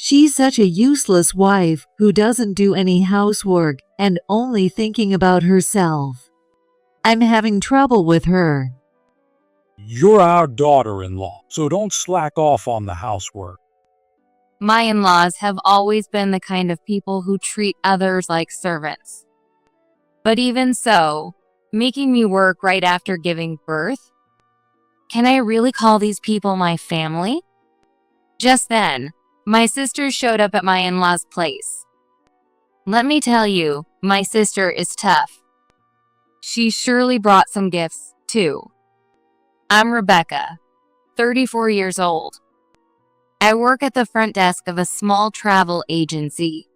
She's such a useless wife who doesn't do any housework and only thinking about herself. I'm having trouble with her. You're our daughter-in-law, so don't slack off on the housework. My in-laws have always been the kind of people who treat others like servants. But even so, making me work right after giving birth? Can I really call these people my family? Just then, my sister showed up at my in-laws' place. Let me tell you, my sister is tough. She surely brought some gifts, too. I'm Rebecca, 34 years old. I work at the front desk of a small travel agency.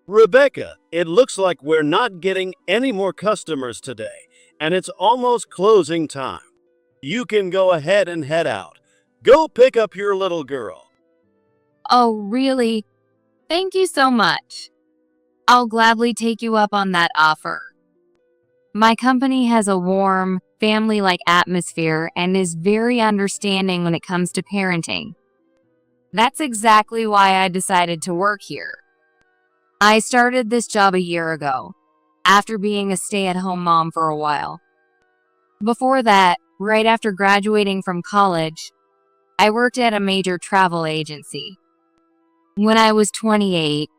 Rebecca, it looks like we're not getting any more customers today, and it's almost closing time. You can go ahead and head out. Go pick up your little girl. Oh, really? Thank you so much. I'll gladly take you up on that offer. My company has a warm, family-like atmosphere and is very understanding when it comes to parenting. That's exactly why I decided to work here. I started this job a year ago, after being a stay-at-home mom for a while. Before that, right after graduating from college, I worked at a major travel agency. When I was 28,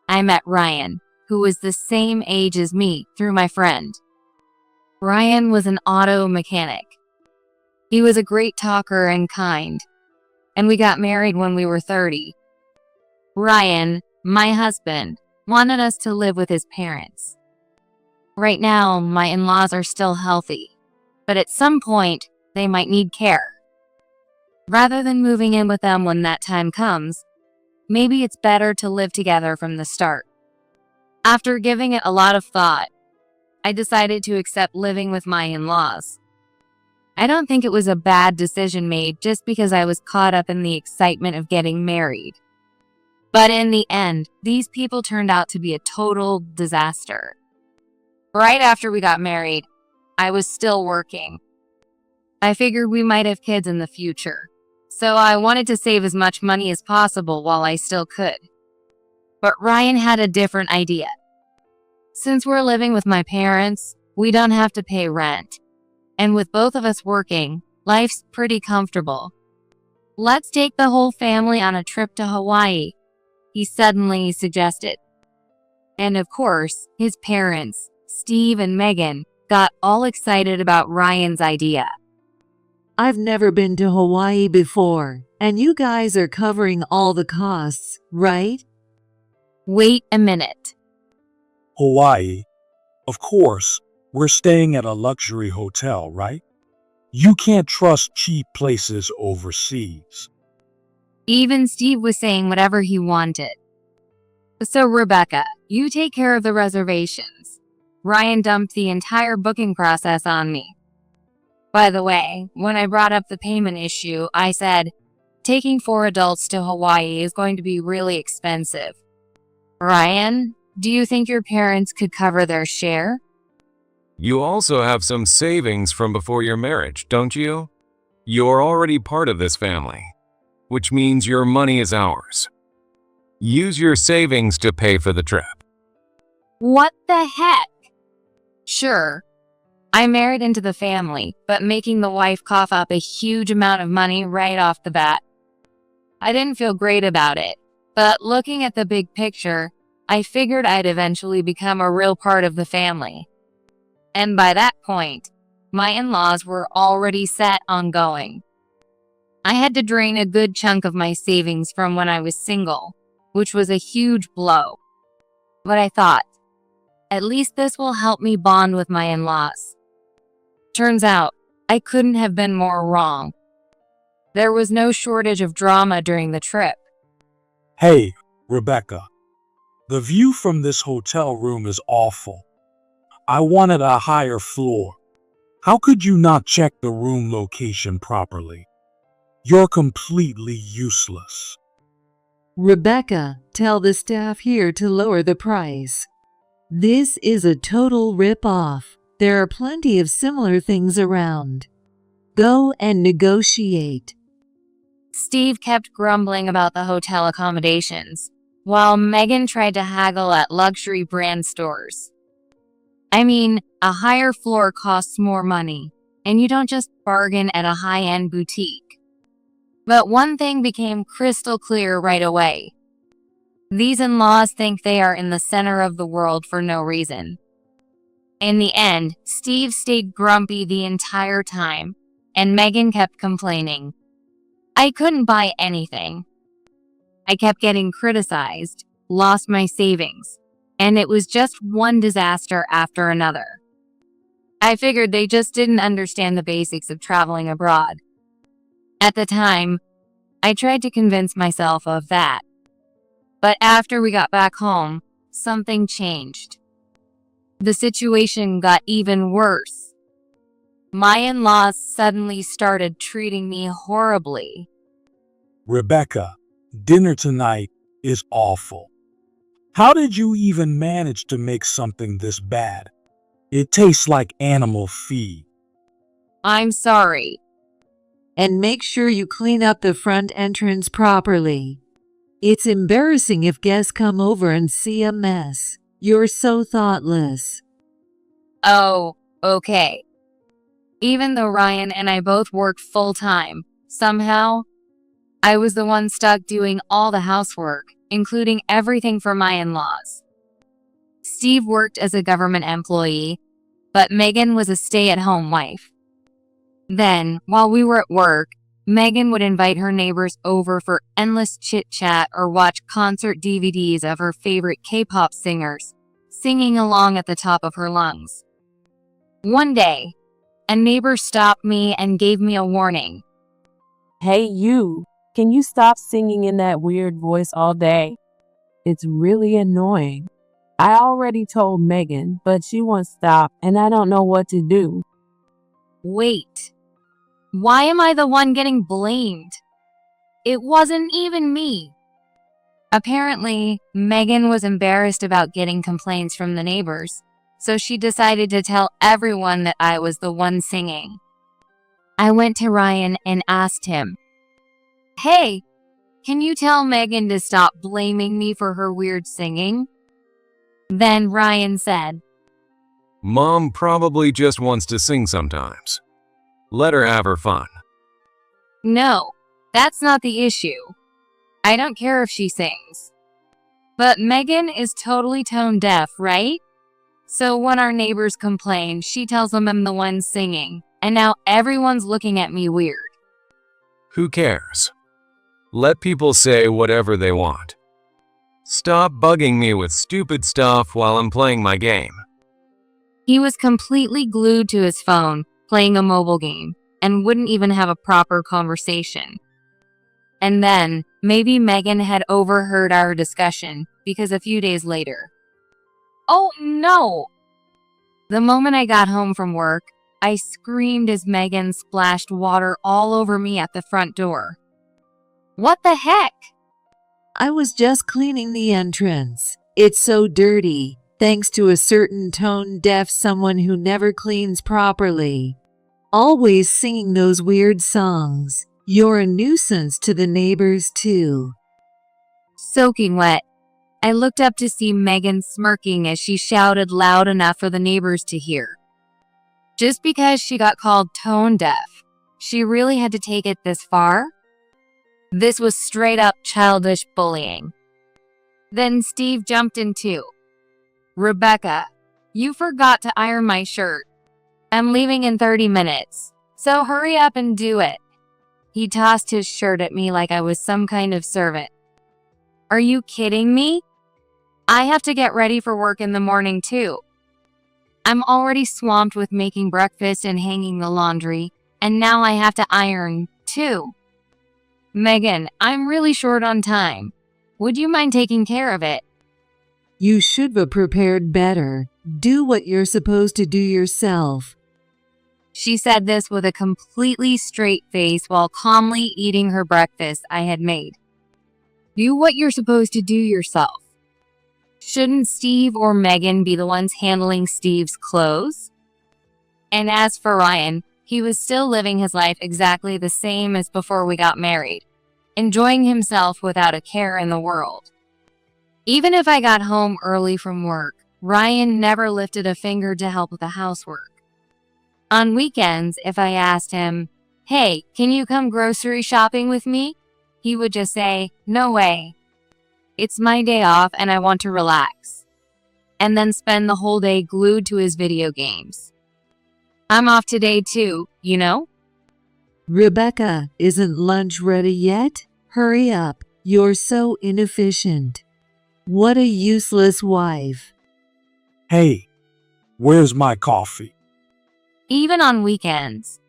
I met Ryan, who was the same age as me, through my friend. Ryan was an auto mechanic. He was a great talker and kind, and we got married when we were 30. Ryan, my husband, wanted us to live with his parents. Right now, my in-laws are still healthy, but at some point, they might need care. Rather than moving in with them when that time comes, maybe it's better to live together from the start. After giving it a lot of thought, I decided to accept living with my in-laws. I don't think it was a bad decision made just because I was caught up in the excitement of getting married. But in the end, these people turned out to be a total disaster. Right after we got married, I was still working. I figured we might have kids in the future, so I wanted to save as much money as possible while I still could. But Ryan had a different idea. Since we're living with my parents, we don't have to pay rent. And with both of us working, life's pretty comfortable. Let's take the whole family on a trip to Hawaii, he suddenly suggested. And of course, his parents, Steve and Megan, got all excited about Ryan's idea. I've never been to Hawaii before, and you guys are covering all the costs, right? Wait a minute. Hawaii? Of course, we're staying at a luxury hotel, right? You can't trust cheap places overseas. Even Steve was saying whatever he wanted. So Rebecca, you take care of the reservations. Ryan dumped the entire booking process on me. By the way, when I brought up the payment issue, I said, taking 4 adults to Hawaii is going to be really expensive. Ryan, do you think your parents could cover their share? You also have some savings from before your marriage, don't you? You're already part of this family, which means your money is ours. Use your savings to pay for the trip. What the heck? Sure, I married into the family, but making the wife cough up a huge amount of money right off the bat. I didn't feel great about it, but looking at the big picture, I figured I'd eventually become a real part of the family. And by that point, my in-laws were already set on going. I had to drain a good chunk of my savings from when I was single, which was a huge blow. But I thought, at least this will help me bond with my in-laws. Turns out, I couldn't have been more wrong. There was no shortage of drama during the trip. Hey, Rebecca. The view from this hotel room is awful. I wanted a higher floor. How could you not check the room location properly? You're completely useless. Rebecca, tell the staff here to lower the price. This is a total rip-off. There are plenty of similar things around. Go and negotiate. Steve kept grumbling about the hotel accommodations, while Megan tried to haggle at luxury brand stores. I mean, a higher floor costs more money, and you don't just bargain at a high-end boutique. But one thing became crystal clear right away. These in-laws think they are in the center of the world for no reason. In the end, Steve stayed grumpy the entire time, and Megan kept complaining. I couldn't buy anything. I kept getting criticized, lost my savings, and it was just one disaster after another. I figured they just didn't understand the basics of traveling abroad. At the time, I tried to convince myself of that. But after we got back home, something changed. The situation got even worse. My in-laws suddenly started treating me horribly. Rebecca, dinner tonight is awful. How did you even manage to make something this bad? It tastes like animal feed. I'm sorry. And make sure you clean up the front entrance properly. It's embarrassing if guests come over and see a mess. You're so thoughtless. Oh, okay. Even though Ryan and I both worked full-time, somehow, I was the one stuck doing all the housework, including everything for my in-laws. Steve worked as a government employee, but Megan was a stay-at-home wife. Then, while we were at work, Megan would invite her neighbors over for endless chit-chat or watch concert DVDs of her favorite K-pop singers, singing along at the top of her lungs. One day, a neighbor stopped me and gave me a warning. Hey you, can you stop singing in that weird voice all day? It's really annoying. I already told Megan, but she won't stop and I don't know what to do. Wait. Why am I the one getting blamed? It wasn't even me. Apparently, Megan was embarrassed about getting complaints from the neighbors, so she decided to tell everyone that I was the one singing. I went to Ryan and asked him, "Hey, can you tell Megan to stop blaming me for her weird singing?" Then Ryan said, Mom probably just wants to sing sometimes. Let her have her fun. "No, that's not the issue. I don't care if she sings. But Megan is totally tone deaf, right? So when our neighbors complain, she tells them I'm the one singing, and now everyone's looking at me weird." Who cares? Let people say whatever they want. Stop bugging me with stupid stuff while I'm playing my game. He was completely glued to his phone, playing a mobile game, and wouldn't even have a proper conversation. And then, maybe Megan had overheard our discussion, because a few days later. Oh no! The moment I got home from work, I screamed as Megan splashed water all over me at the front door. What the heck? I was just cleaning the entrance. It's so dirty, thanks to a certain tone-deaf someone who never cleans properly. Always singing those weird songs. You're a nuisance to the neighbors too. Soaking wet, I looked up to see Megan smirking as she shouted loud enough for the neighbors to hear. Just because she got called tone deaf, she really had to take it this far? This was straight up childish bullying. Then Steve jumped in too. "Rebecca, you forgot to iron my shirt. I'm leaving in 30 minutes, so hurry up and do it." He tossed his shirt at me like I was some kind of servant. Are you kidding me? I have to get ready for work in the morning too. I'm already swamped with making breakfast and hanging the laundry, and now I have to iron too. Megan, I'm really short on time. Would you mind taking care of it? You should have prepared better. Do what you're supposed to do yourself. She said this with a completely straight face while calmly eating her breakfast I had made. Do what you're supposed to do yourself. Shouldn't Steve or Megan be the ones handling Steve's clothes? And as for Ryan, he was still living his life exactly the same as before we got married. enjoying himself without a care in the world. Even if I got home early from work, Ryan never lifted a finger to help with the housework. On weekends, if I asked him, "Hey, can you come grocery shopping with me?" he would just say, "No way. It's my day off and I want to relax." And then spend the whole day glued to his video games. I'm off today too, you know? Rebecca, isn't lunch ready yet? Hurry up, you're so inefficient. What a useless wife. Hey, where's my coffee? Even on weekends,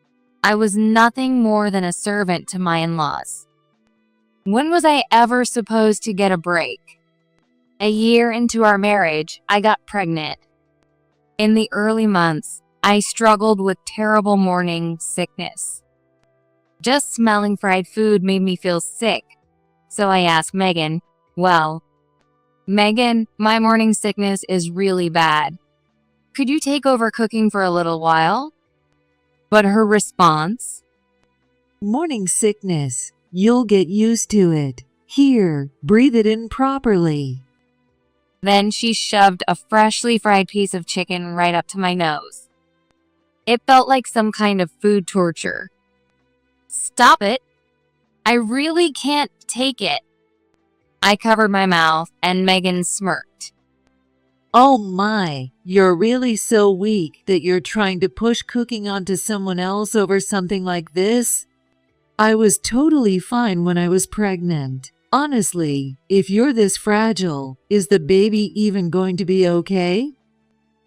I was nothing more than a servant to my in-laws. When was I ever supposed to get a break? A year into our marriage, I got pregnant. In the early months, I struggled with terrible morning sickness. Just smelling fried food made me feel sick. So I asked Megan, Megan, my morning sickness is really bad. Could you take over cooking for a little while? But her response? Morning sickness. You'll get used to it. Here, breathe it in properly. Then she shoved a freshly fried piece of chicken right up to my nose. It felt like some kind of food torture. Stop it. I really can't take it. I covered my mouth and Megan smirked. Oh my, you're really so weak that you're trying to push cooking onto someone else over something like this? I was totally fine when I was pregnant. Honestly, if you're this fragile, is the baby even going to be okay?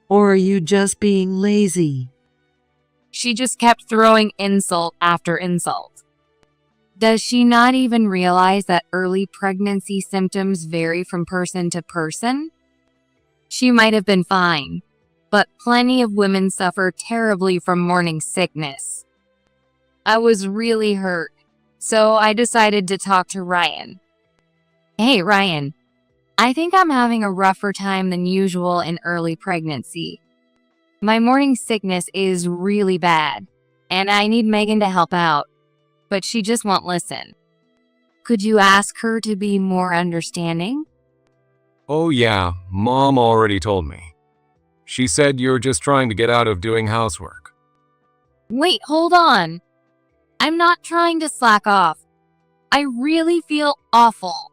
Or are you just being lazy? She just kept throwing insult after insult. Does she not even realize that early pregnancy symptoms vary from person to person? She might have been fine, but plenty of women suffer terribly from morning sickness. I was really hurt, so I decided to talk to Ryan. Hey Ryan, I think I'm having a rougher time than usual in early pregnancy. My morning sickness is really bad, and I need Megan to help out, but she just won't listen. Could you ask her to be more understanding? Oh yeah, Mom already told me. She said you're just trying to get out of doing housework. Wait, hold on. I'm not trying to slack off. I really feel awful.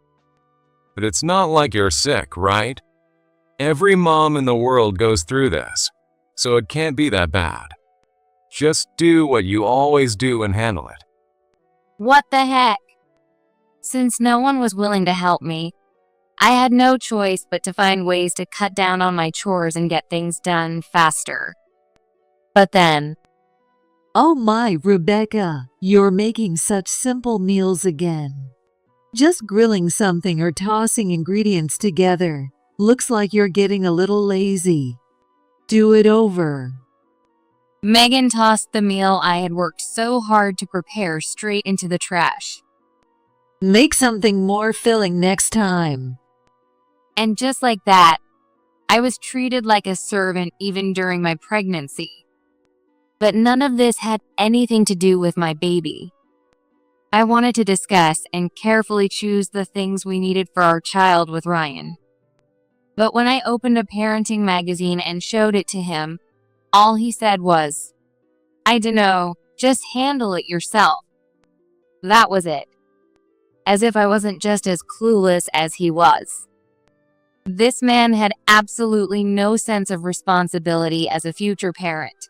But it's not like you're sick, right? Every mom in the world goes through this, so it can't be that bad. Just do what you always do and handle it. What the heck? Since no one was willing to help me, I had no choice but to find ways to cut down on my chores and get things done faster. But then, Oh my, Rebecca, you're making such simple meals again. Just grilling something or tossing ingredients together. Looks like you're getting a little lazy. Do it over. Megan tossed the meal I had worked so hard to prepare straight into the trash. Make something more filling next time. And just like that, I was treated like a servant even during my pregnancy. But none of this had anything to do with my baby. I wanted to discuss and carefully choose the things we needed for our child with Ryan. But when I opened a parenting magazine and showed it to him, all he said was, "I dunno, just handle it yourself." That was it. As if I wasn't just as clueless as he was. This man had absolutely no sense of responsibility as a future parent.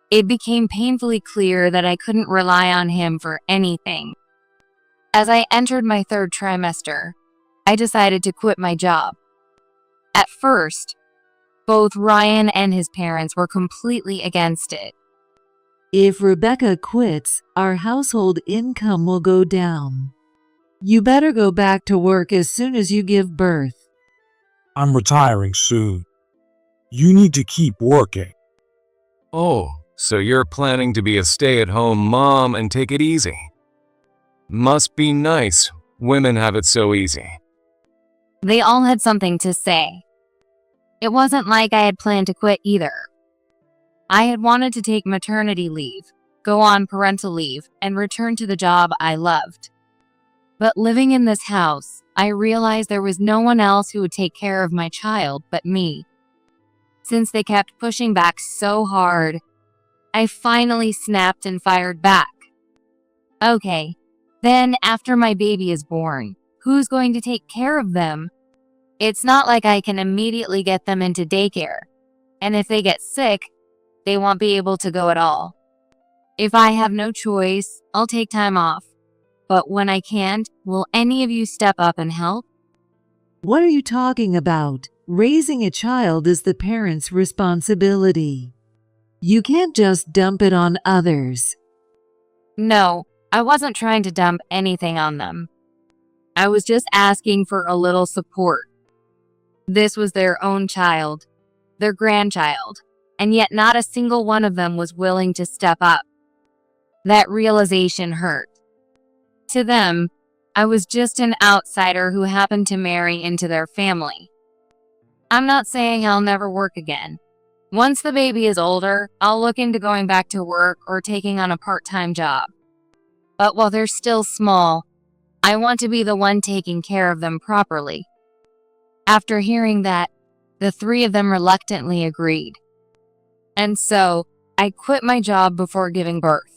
It became painfully clear that I couldn't rely on him for anything. As I entered my third trimester, I decided to quit my job. At first, both Ryan and his parents were completely against it. If Rebecca quits, our household income will go down. You better go back to work as soon as you give birth. I'm retiring soon. You need to keep working. Oh, so you're planning to be a stay-at-home mom and take it easy. Must be nice. Women have it so easy. They all had something to say. It wasn't like I had planned to quit either. I had wanted to take maternity leave, go on parental leave, and return to the job I loved. But living in this house, I realized there was no one else who would take care of my child but me. Since they kept pushing back so hard, I finally snapped and fired back. Okay, then after my baby is born, who's going to take care of them? It's not like I can immediately get them into daycare, and if they get sick, they won't be able to go at all. If I have no choice, I'll take time off. But when I can't, will any of you step up and help? What are you talking about? Raising a child is the parent's responsibility. You can't just dump it on others. No, I wasn't trying to dump anything on them. I was just asking for a little support. This was their own child, their grandchild, and yet not a single one of them was willing to step up. That realization hurt. To them, I was just an outsider who happened to marry into their family. I'm not saying I'll never work again. Once the baby is older, I'll look into going back to work or taking on a part-time job. But while they're still small, I want to be the one taking care of them properly. After hearing that, the three of them reluctantly agreed. And so, I quit my job before giving birth.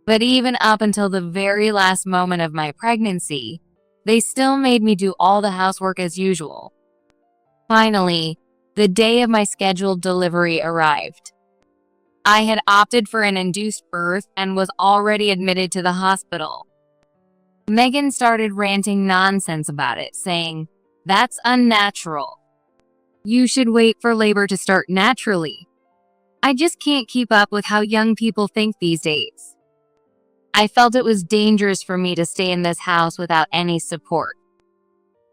But even up until the very last moment of my pregnancy, they still made me do all the housework as usual. Finally, the day of my scheduled delivery arrived. I had opted for an induced birth and was already admitted to the hospital. Megan started ranting nonsense about it, saying, "That's unnatural. You should wait for labor to start naturally. I just can't keep up with how young people think these days." I felt it was dangerous for me to stay in this house without any support.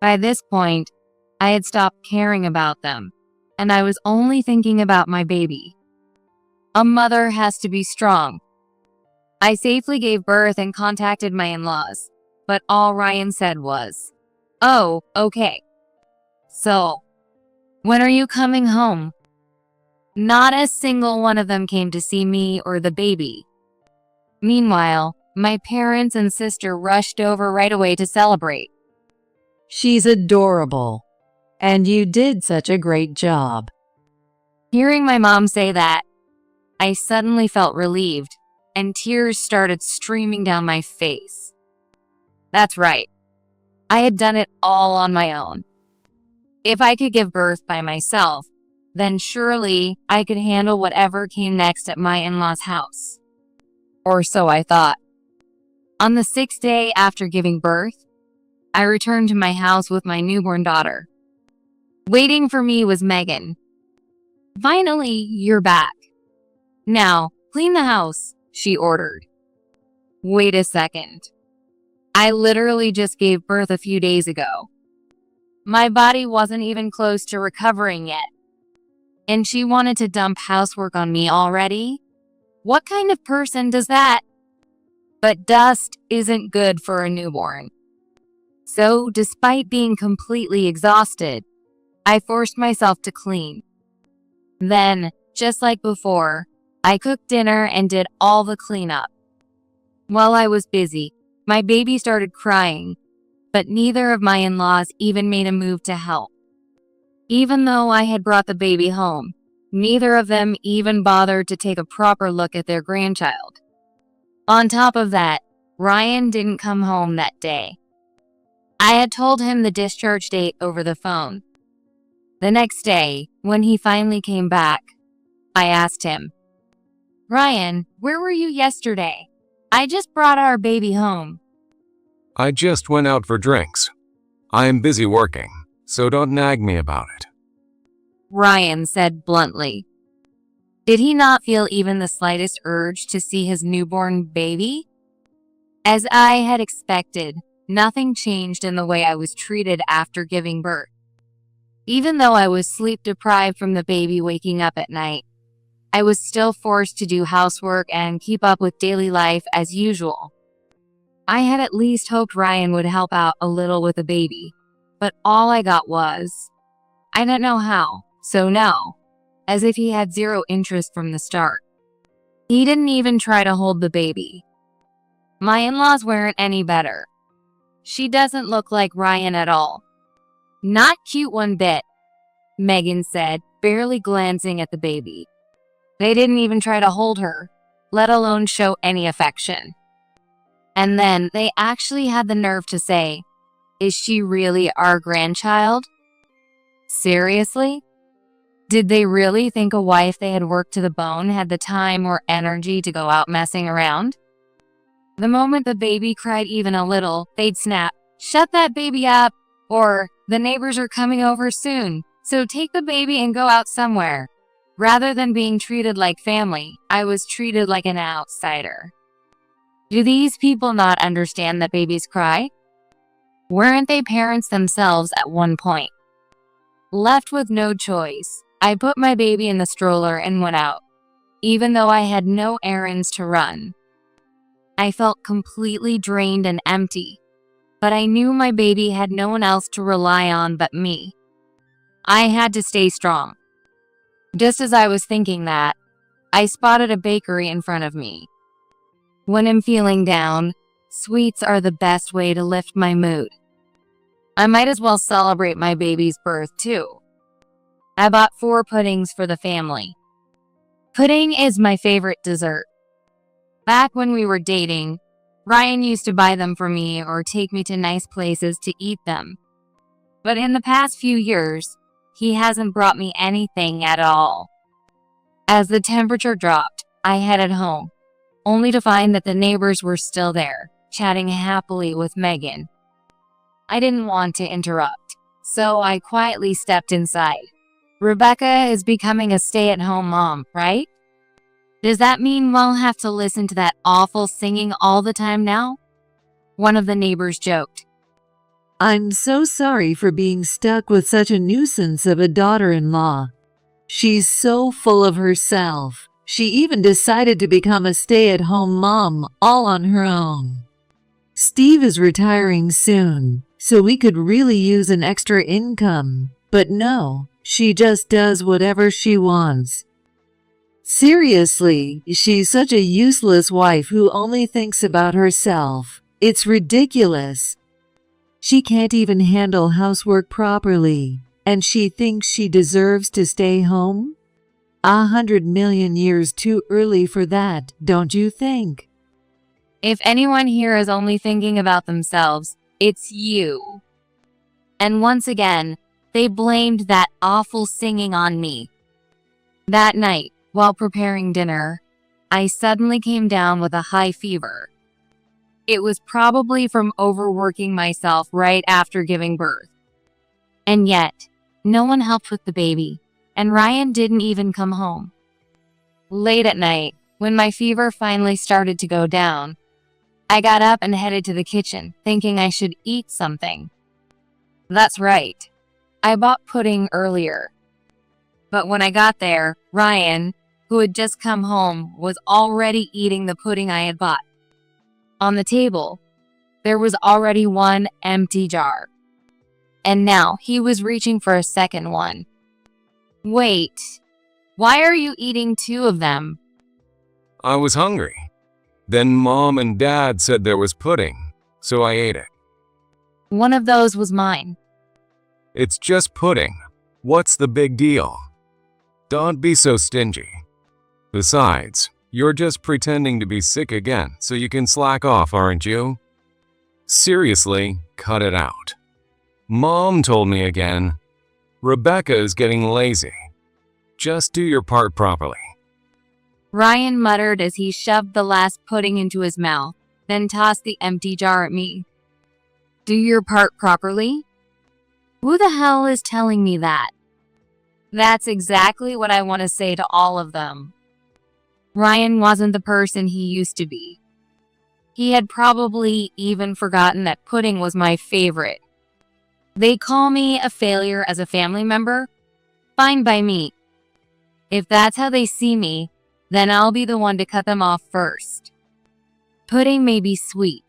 By this point, I had stopped caring about them, and I was only thinking about my baby. A mother has to be strong. I safely gave birth and contacted my in-laws, but all Ryan said was, "Oh, okay. So, when are you coming home?" Not a single one of them came to see me or the baby. Meanwhile, my parents and sister rushed over right away to celebrate. She's adorable. And you did such a great job. Hearing my mom say that, I suddenly felt relieved, and tears started streaming down my face. That's right. I had done it all on my own. If I could give birth by myself, then surely I could handle whatever came next at my in-laws' house. Or so I thought. On the 6th day after giving birth, I returned to my house with my newborn daughter. Waiting for me was Megan. "Finally, you're back. Now, clean the house," she ordered. Wait a second. I literally just gave birth a few days ago. My body wasn't even close to recovering yet. And she wanted to dump housework on me already? What kind of person does that? But dust isn't good for a newborn. So, despite being completely exhausted, I forced myself to clean. Then, just like before, I cooked dinner and did all the cleanup. While I was busy, my baby started crying, but neither of my in-laws even made a move to help. Even though I had brought the baby home, neither of them even bothered to take a proper look at their grandchild. On top of that, Ryan didn't come home that day. I had told him the discharge date over the phone. The next day, when he finally came back, I asked him, "Ryan, where were you yesterday? I just brought our baby home." I just went out for drinks. I am busy working, so don't nag me about it. Ryan said bluntly. Did he not feel even the slightest urge to see his newborn baby? As I had expected, nothing changed in the way I was treated after giving birth. Even though I was sleep deprived from the baby waking up at night, I was still forced to do housework and keep up with daily life as usual. I had at least hoped Ryan would help out a little with the baby, but all I got was, "I don't know how, so no," as if he had zero interest from the start. He didn't even try to hold the baby. My in-laws weren't any better. She doesn't look like Ryan at all. Not cute one bit, Megan said, barely glancing at the baby. They didn't even try to hold her, let alone show any affection. And then they actually had the nerve to say, "Is she really our grandchild?" Seriously? Did they really think a wife they had worked to the bone had the time or energy to go out messing around? The moment the baby cried even a little, they'd snap, "Shut that baby up," or "The neighbors are coming over soon, so take the baby and go out somewhere." Rather than being treated like family, I was treated like an outsider. Do these people not understand that babies cry? Weren't they parents themselves at one point? Left with no choice, I put my baby in the stroller and went out, even though I had no errands to run. I felt completely drained and empty, but I knew my baby had no one else to rely on but me. I had to stay strong. Just as I was thinking that, I spotted a bakery in front of me. When I'm feeling down, sweets are the best way to lift my mood. I might as well celebrate my baby's birth too. I bought 4 puddings for the family. Pudding is my favorite dessert. Back when we were dating, Ryan used to buy them for me or take me to nice places to eat them. But in the past few years, he hasn't brought me anything at all. As the temperature dropped, I headed home, only to find that the neighbors were still there, chatting happily with Megan. I didn't want to interrupt, so I quietly stepped inside. Rebecca is becoming a stay-at-home mom, right? Does that mean we'll have to listen to that awful singing all the time now? One of the neighbors joked. I'm so sorry for being stuck with such a nuisance of a daughter-in-law. She's so full of herself. She even decided to become a stay-at-home mom all on her own. Steve is retiring soon, so we could really use an extra income. But no, she just does whatever she wants. Seriously, she's such a useless wife who only thinks about herself. It's ridiculous. She can't even handle housework properly, and she thinks she deserves to stay home? 100 million years too early for that, don't you think? If anyone here is only thinking about themselves, it's you. And once again, they blamed that awful singing on me. That night, while preparing dinner, I suddenly came down with a high fever. It was probably from overworking myself right after giving birth. And yet, no one helped with the baby, and Ryan didn't even come home. Late at night, when my fever finally started to go down, I got up and headed to the kitchen, thinking I should eat something. That's right. I bought pudding earlier. But when I got there, Ryan, who had just come home, was already eating the pudding I had bought. On the table, there was already one empty jar. And now he was reaching for a second one. Wait, why are you eating 2 of them? I was hungry. Then Mom and Dad said there was pudding, so I ate it. One of those was mine. It's just pudding. What's the big deal? Don't be so stingy. Besides, you're just pretending to be sick again so you can slack off, aren't you? Seriously, cut it out. Mom told me again. Rebecca is getting lazy. Just do your part properly. Ryan muttered as he shoved the last pudding into his mouth, then tossed the empty jar at me. Do your part properly? Who the hell is telling me that? That's exactly what I want to say to all of them. Ryan wasn't the person he used to be. He had probably even forgotten that pudding was my favorite. They call me a failure as a family member? Fine by me. If that's how they see me, then I'll be the one to cut them off first. Pudding may be sweet,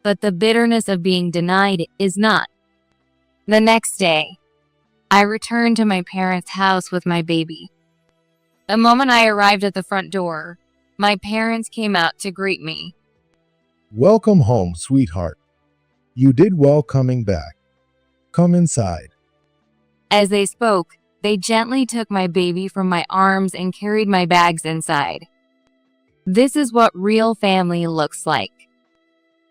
but the bitterness of being denied is not. The next day, I returned to my parents' house with my baby. The moment I arrived at the front door, my parents came out to greet me. Welcome home, sweetheart. You did well coming back. Come inside. As they spoke, they gently took my baby from my arms and carried my bags inside. This is what real family looks like.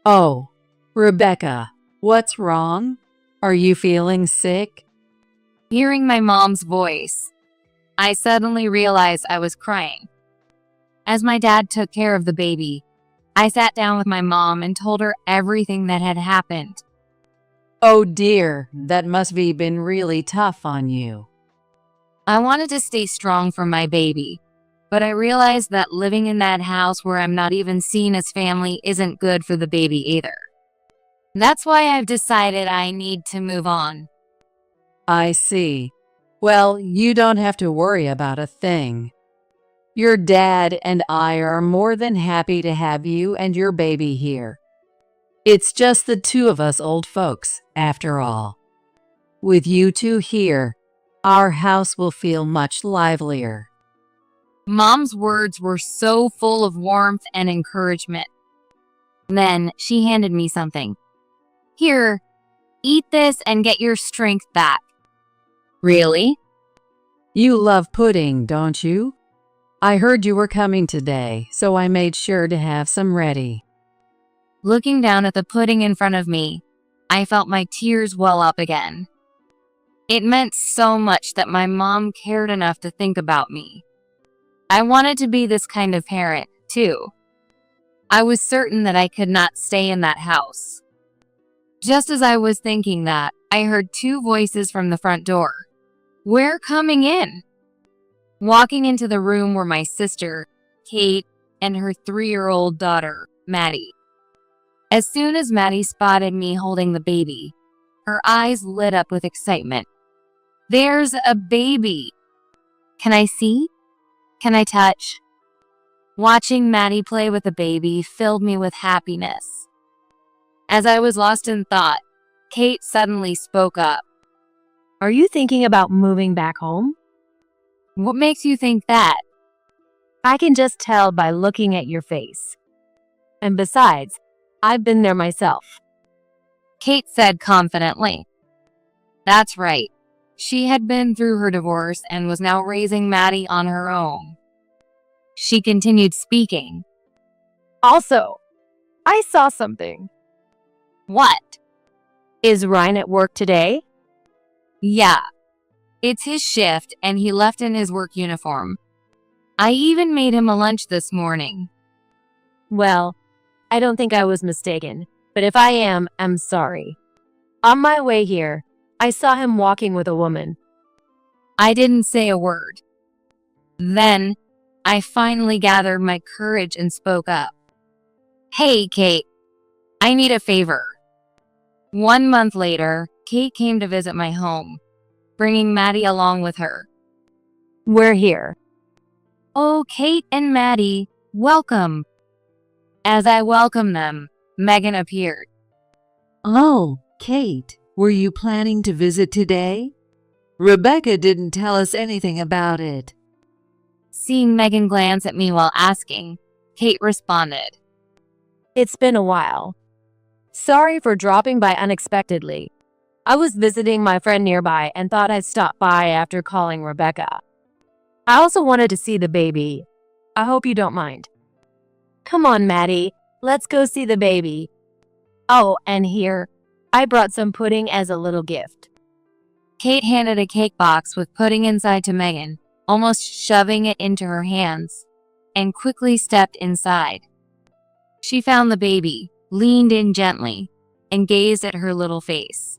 Oh, Rebecca, what's wrong? Are you feeling sick? Hearing my mom's voice, I suddenly realized I was crying. As my dad took care of the baby, I sat down with my mom and told her everything that had happened. Oh dear, that must have been really tough on you. I wanted to stay strong for my baby, but I realized that living in that house where I'm not even seen as family isn't good for the baby either. That's why I've decided I need to move on. I see. Well, you don't have to worry about a thing. Your dad and I are more than happy to have you and your baby here. It's just the two of us old folks, after all. With you two here, our house will feel much livelier. Mom's words were so full of warmth and encouragement. Then she handed me something. Here, eat this and get your strength back. Really? You love pudding, don't you? I heard you were coming today, so I made sure to have some ready. Looking down at the pudding in front of me, I felt my tears well up again. It meant so much that my mom cared enough to think about me. I wanted to be this kind of parent, too. I was certain that I could not stay in that house. Just as I was thinking that, I heard two voices from the front door. We're coming in. Walking into the room were my sister, Kate, and her 3-year-old daughter, Maddie. As soon as Maddie spotted me holding the baby, her eyes lit up with excitement. There's a baby! Can I see? Can I touch? Watching Maddie play with the baby filled me with happiness. As I was lost in thought, Kate suddenly spoke up. Are you thinking about moving back home? What makes you think that? I can just tell by looking at your face. And besides, I've been there myself. Kate said confidently. That's right. She had been through her divorce and was now raising Maddie on her own. She continued speaking. Also, I saw something. What? Is Ryan at work today? Yeah. It's his shift and he left in his work uniform. I even made him a lunch this morning. Well, I don't think I was mistaken, but if I am, I'm sorry. On my way here, I saw him walking with a woman. I didn't say a word. Then, I finally gathered my courage and spoke up. Hey, Kate. I need a favor. 1 month later, Kate came to visit my home, bringing Maddie along with her. We're here. Oh, Kate and Maddie, welcome. As I welcomed them, Megan appeared. Oh, Kate, were you planning to visit today? Rebecca didn't tell us anything about it. Seeing Megan glance at me while asking, Kate responded. It's been a while. Sorry for dropping by unexpectedly. I was visiting my friend nearby and thought I'd stop by after calling Rebecca. I also wanted to see the baby. I hope you don't mind. Come on, Maddie. Let's go see the baby. Oh, and here, I brought some pudding as a little gift. Kate handed a cake box with pudding inside to Megan, almost shoving it into her hands, and quickly stepped inside. She found the baby, leaned in gently, and gazed at her little face.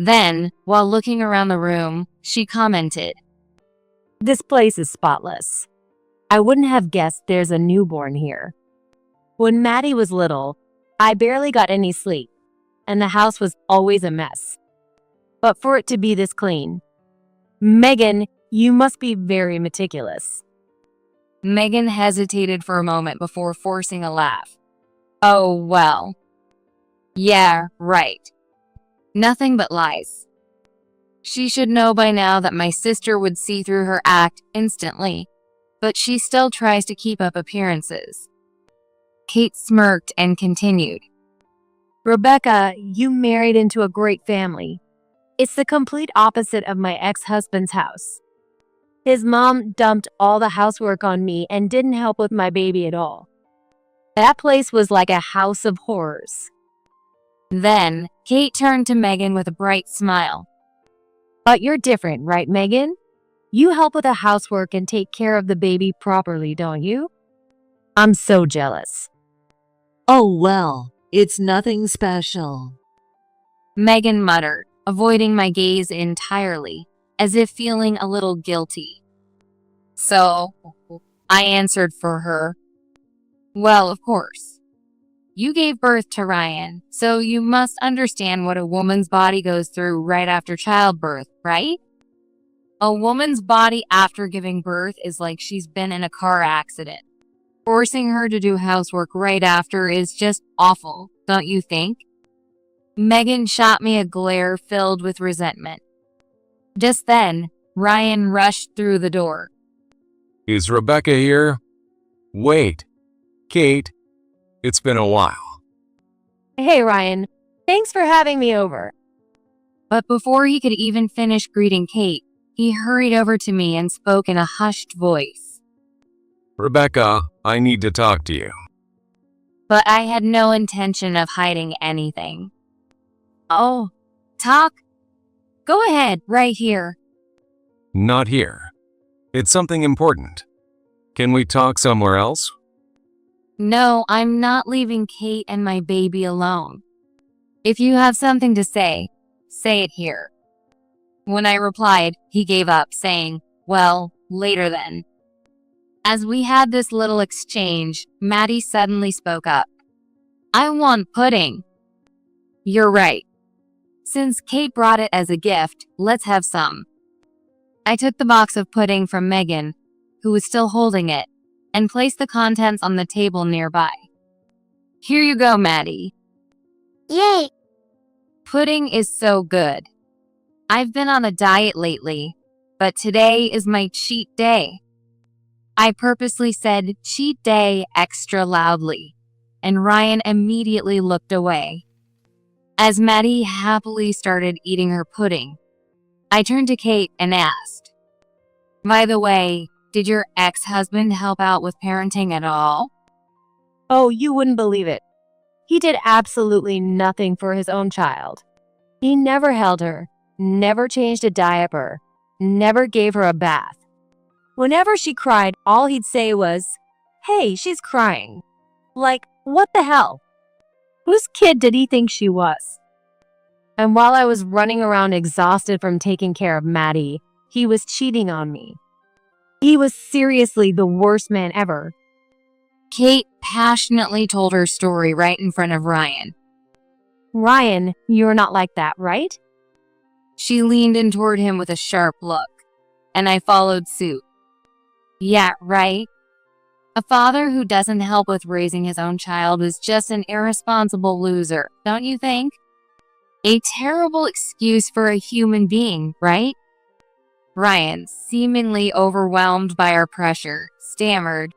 Then, while looking around the room, she commented, This place is spotless. I wouldn't have guessed there's a newborn here. When Maddie was little, I barely got any sleep, and the house was always a mess. But for it to be this clean, Megan, you must be very meticulous. Megan hesitated for a moment before forcing a laugh. Oh, well. Yeah, right. Nothing but lies. She should know by now that my sister would see through her act instantly, but she still tries to keep up appearances. Kate smirked and continued. Rebecca, you married into a great family. It's the complete opposite of my ex-husband's house. His mom dumped all the housework on me and didn't help with my baby at all. That place was like a house of horrors. Then, Kate turned to Megan with a bright smile. But you're different, right, Megan? You help with the housework and take care of the baby properly, don't you? I'm so jealous. Oh well, it's nothing special. Megan muttered, avoiding my gaze entirely, as if feeling a little guilty. So, I answered for her. Well, of course. You gave birth to Ryan, so you must understand what a woman's body goes through right after childbirth, right? A woman's body after giving birth is like she's been in a car accident. Forcing her to do housework right after is just awful, don't you think? Megan shot me a glare filled with resentment. Just then, Ryan rushed through the door. Is Rebecca here? Wait. Kate, it's been a while. Hey, Ryan. Thanks for having me over. But before he could even finish greeting Kate, he hurried over to me and spoke in a hushed voice. Rebecca, I need to talk to you. But I had no intention of hiding anything. Oh, talk? Go ahead, right here. Not here. It's something important. Can we talk somewhere else? No, I'm not leaving Kate and my baby alone. If you have something to say it here. When I replied, he gave up, saying, well, later then. As we had this little exchange, Maddie suddenly spoke up. I want pudding. You're right. Since Kate brought it as a gift, let's have some. I took the box of pudding from Megan, who was still holding it, and placed the contents on the table nearby. Here you go, Maddie. Yay! Pudding is so good. I've been on a diet lately, but today is my cheat day. I purposely said cheat day extra loudly, and Ryan immediately looked away. As Maddie happily started eating her pudding, I turned to Kate and asked, by the way, did your ex-husband help out with parenting at all? Oh, you wouldn't believe it. He did absolutely nothing for his own child. He never held her, never changed a diaper, never gave her a bath. Whenever she cried, all he'd say was, hey, she's crying. Like, what the hell? Whose kid did he think she was? And while I was running around exhausted from taking care of Maddie, he was cheating on me. He was seriously the worst man ever. Kate passionately told her story right in front of Ryan. Ryan, you're not like that, right? She leaned in toward him with a sharp look, and I followed suit. Yeah, right. A father who doesn't help with raising his own child is just an irresponsible loser, don't you think? A terrible excuse for a human being, right? Ryan, seemingly overwhelmed by our pressure, stammered,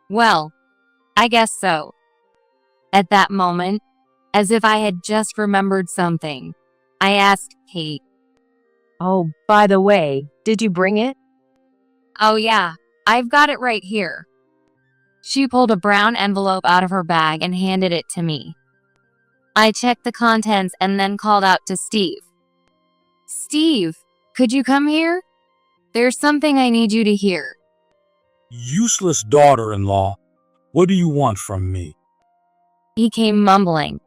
well, I guess so. At that moment, as if I had just remembered something, I asked Kate, oh, by the way, did you bring it? Oh yeah, I've got it right here. She pulled a brown envelope out of her bag and handed it to me. I checked the contents and then called out to Steve. Steve, could you come here? There's something I need you to hear. Useless daughter-in-law, what do you want from me? He came mumbling.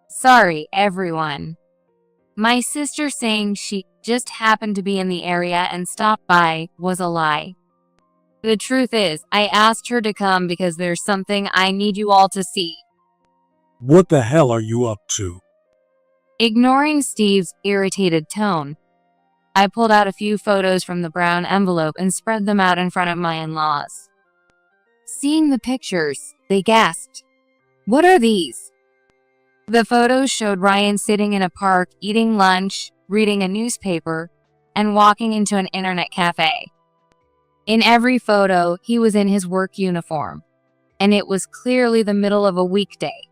Sorry, everyone. My sister saying she just happened to be in the area and stopped by was a lie. The truth is, I asked her to come because there's something I need you all to see. What the hell are you up to? Ignoring Steve's irritated tone, I pulled out a few photos from the brown envelope and spread them out in front of my in-laws. Seeing the pictures, they gasped. What are these? The photos showed Ryan sitting in a park, eating lunch, reading a newspaper, and walking into an internet cafe. In every photo, he was in his work uniform, and it was clearly the middle of a weekday.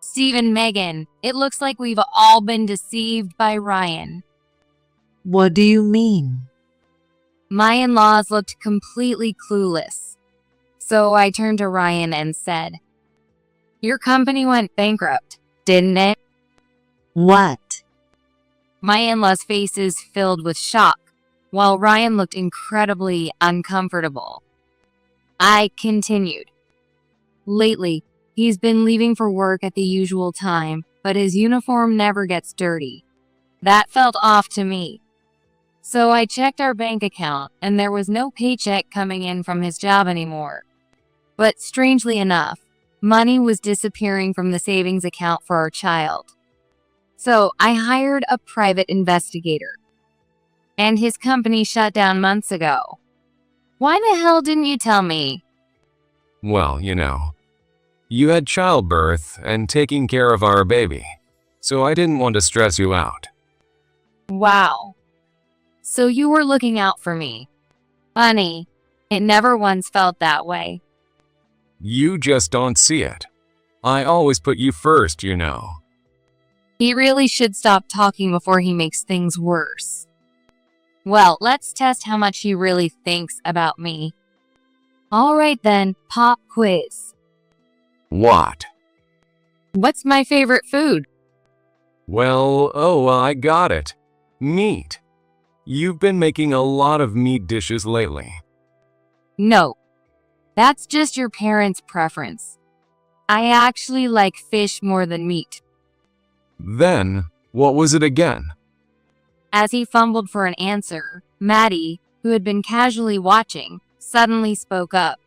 Steve and Megan, it looks like we've all been deceived by Ryan. What do you mean? My in-laws looked completely clueless. So I turned to Ryan and said, "Your company went bankrupt, didn't it?" What? My in-laws' faces filled with shock, while Ryan looked incredibly uncomfortable. I continued. Lately, he's been leaving for work at the usual time, but his uniform never gets dirty. That felt off to me. So I checked our bank account, and there was no paycheck coming in from his job anymore. But strangely enough, money was disappearing from the savings account for our child. So I hired a private investigator. And his company shut down months ago. Why the hell didn't you tell me? Well, you had childbirth and taking care of our baby, so I didn't want to stress you out. Wow. So you were looking out for me. Funny, it never once felt that way. You just don't see it. I always put you first, He really should stop talking before he makes things worse. Well, let's test how much he really thinks about me. All right then, pop quiz. What? What's my favorite food? Well, I got it. Meat. You've been making a lot of meat dishes lately. No, that's just your parents' preference. I actually like fish more than meat. Then, what was it again? As he fumbled for an answer, Maddie, who had been casually watching, suddenly spoke up.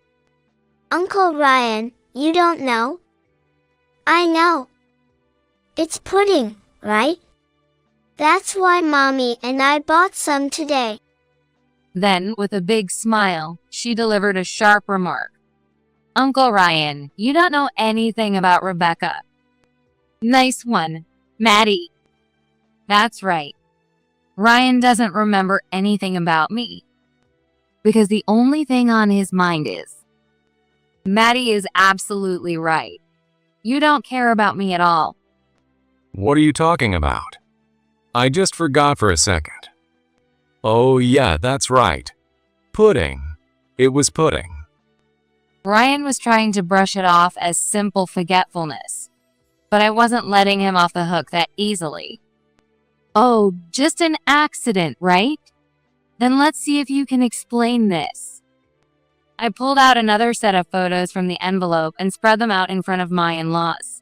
Uncle Ryan, you don't know? I know. It's pudding, right? That's why Mommy and I bought some today. Then, with a big smile, she delivered a sharp remark. Uncle Ryan, you don't know anything about Rebecca. Nice one, Maddie. That's right. Ryan doesn't remember anything about me. Because the only thing on his mind is, Maddie is absolutely right. You don't care about me at all. What are you talking about? I just forgot for a second. Oh yeah, that's right. Pudding. It was pudding. Ryan was trying to brush it off as simple forgetfulness, but I wasn't letting him off the hook that easily. Oh, just an accident, right? Then let's see if you can explain this. I pulled out another set of photos from the envelope and spread them out in front of my in-laws.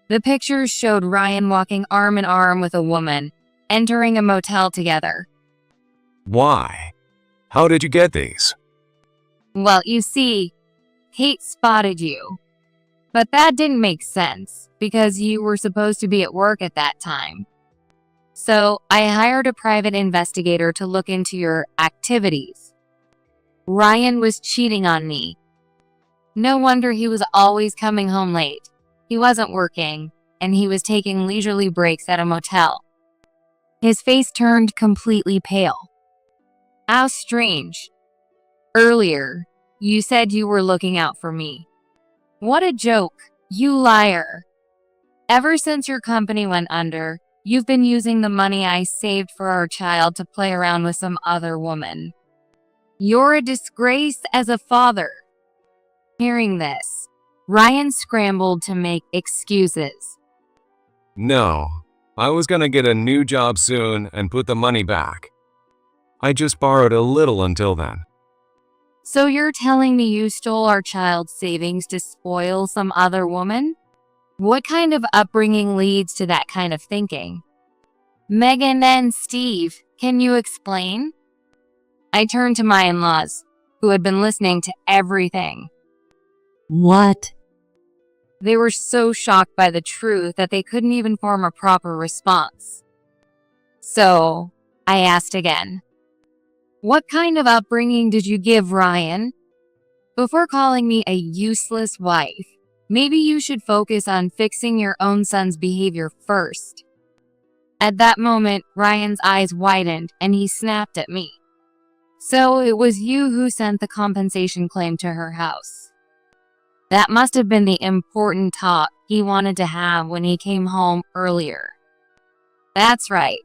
The pictures showed Ryan walking arm in arm with a woman, entering a motel together. Why? How did you get these? Well, you see, Kate spotted you. But that didn't make sense, because you were supposed to be at work at that time. So I hired a private investigator to look into your activities. Ryan was cheating on me. No wonder he was always coming home late. He wasn't working, and he was taking leisurely breaks at a motel. His face turned completely pale. How strange. Earlier, you said you were looking out for me. What a joke, you liar. Ever since your company went under, you've been using the money I saved for our child to play around with some other woman. You're a disgrace as a father. Hearing this, Ryan scrambled to make excuses. No, I was gonna get a new job soon and put the money back. I just borrowed a little until then. So you're telling me you stole our child's savings to spoil some other woman? What kind of upbringing leads to that kind of thinking? Megan and Steve, can you explain? I turned to my in-laws, who had been listening to everything. What? They were so shocked by the truth that they couldn't even form a proper response. So, I asked again. What kind of upbringing did you give Ryan? Before calling me a useless wife, maybe you should focus on fixing your own son's behavior first. At that moment, Ryan's eyes widened and he snapped at me. So it was you who sent the compensation claim to her house. That must have been the important talk he wanted to have when he came home earlier. That's right.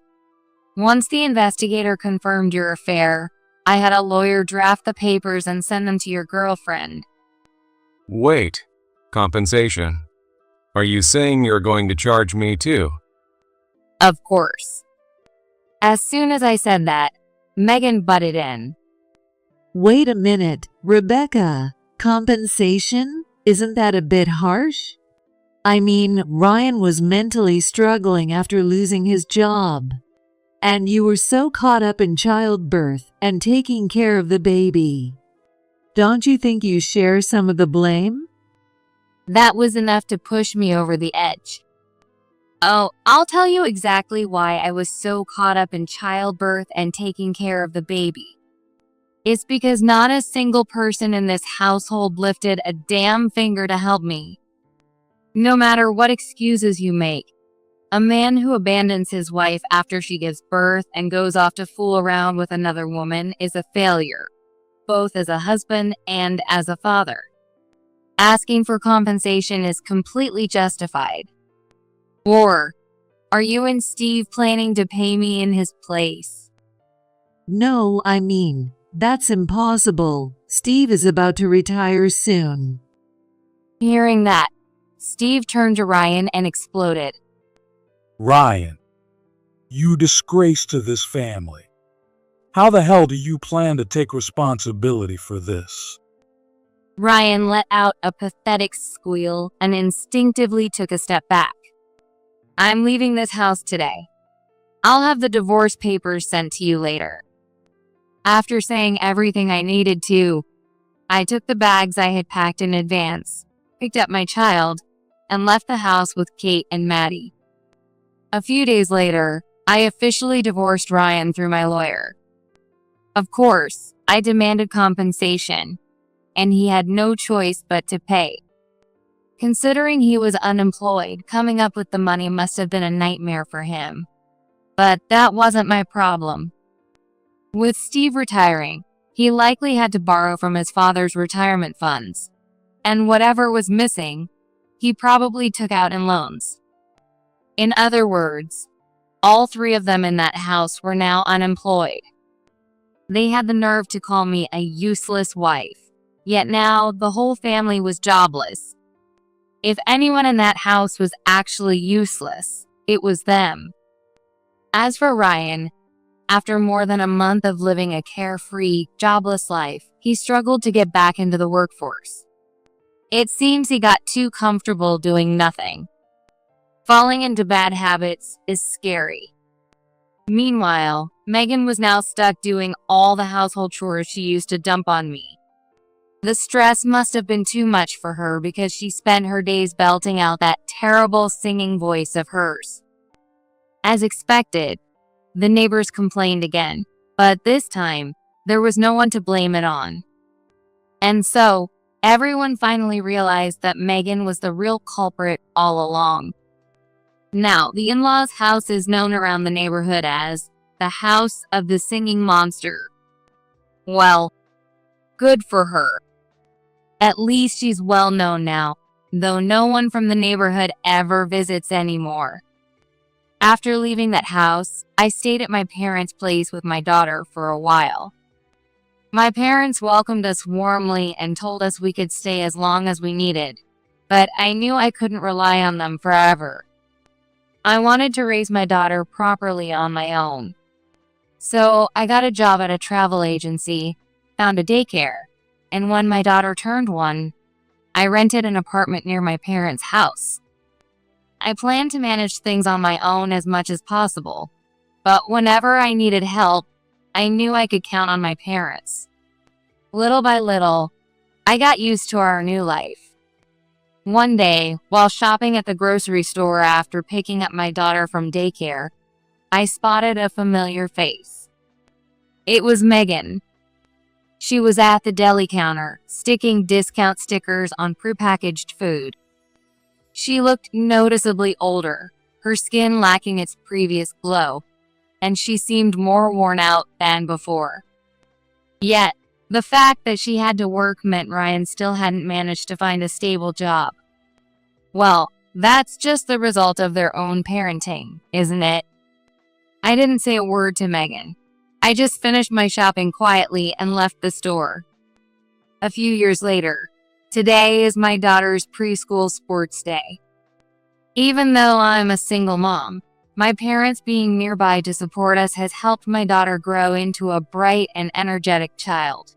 Once the investigator confirmed your affair, I had a lawyer draft the papers and send them to your girlfriend. Wait. Compensation. Are you saying you're going to charge me too? Of course. As soon as I said that, Megan butted in. Wait a minute, Rebecca. Compensation? Isn't that a bit harsh? I mean, Ryan was mentally struggling after losing his job. And you were so caught up in childbirth and taking care of the baby. Don't you think you share some of the blame? That was enough to push me over the edge. Oh, I'll tell you exactly why I was so caught up in childbirth and taking care of the baby. It's because not a single person in this household lifted a damn finger to help me. No matter what excuses you make, a man who abandons his wife after she gives birth and goes off to fool around with another woman is a failure, both as a husband and as a father. Asking for compensation is completely justified. Or, are you and Steve planning to pay me in his place? No, I mean, that's impossible. Steve is about to retire soon. Hearing that, Steve turned to Ryan and exploded. Ryan, you disgrace to this family. How the hell do you plan to take responsibility for this? Ryan let out a pathetic squeal and instinctively took a step back. I'm leaving this house today. I'll have the divorce papers sent to you later. After saying everything I needed to, I took the bags I had packed in advance, picked up my child, and left the house with Kate and Maddie. A few days later, I officially divorced Ryan through my lawyer. Of course, I demanded compensation, and he had no choice but to pay. Considering he was unemployed, coming up with the money must have been a nightmare for him. But that wasn't my problem. With Steve retiring, he likely had to borrow from his father's retirement funds, and whatever was missing, he probably took out in loans. In other words, all three of them in that house were now unemployed. They had the nerve to call me a useless wife, yet now the whole family was jobless. If anyone in that house was actually useless, it was them. As for Ryan, after more than a month of living a carefree, jobless life, he struggled to get back into the workforce. It seems he got too comfortable doing nothing. Falling into bad habits is scary. Meanwhile, Megan was now stuck doing all the household chores she used to dump on me. The stress must have been too much for her because she spent her days belting out that terrible singing voice of hers. As expected, the neighbors complained again, but this time, there was no one to blame it on. And so, everyone finally realized that Megan was the real culprit all along. Now, the in-laws' house is known around the neighborhood as the House of the Singing Monster. Well, good for her. At least she's well known now, though no one from the neighborhood ever visits anymore. After leaving that house, I stayed at my parents' place with my daughter for a while. My parents welcomed us warmly and told us we could stay as long as we needed, but I knew I couldn't rely on them forever. I wanted to raise my daughter properly on my own. So I got a job at a travel agency, found a daycare, and when my daughter turned 1, I rented an apartment near my parents' house. I planned to manage things on my own as much as possible, but whenever I needed help, I knew I could count on my parents. Little by little, I got used to our new life. One day, while shopping at the grocery store after picking up my daughter from daycare, I spotted a familiar face. It was Megan. She was at the deli counter, sticking discount stickers on prepackaged food. She looked noticeably older, her skin lacking its previous glow, and she seemed more worn out than before. Yet, the fact that she had to work meant Ryan still hadn't managed to find a stable job. Well, That's just the result of their own parenting, isn't it? I didn't say a word to Megan. I just finished my shopping quietly and left the store. A few years later, today is my daughter's preschool sports day. Even though I'm a single mom, my parents being nearby to support us has helped my daughter grow into a bright and energetic child.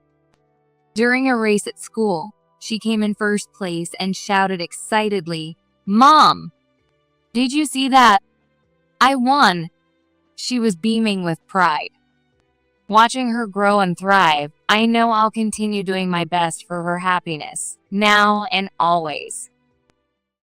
During a race at school, she came in first place and shouted excitedly, "Mom! Did you see that? I won!" She was beaming with pride. Watching her grow and thrive, I know I'll continue doing my best for her happiness, now and always.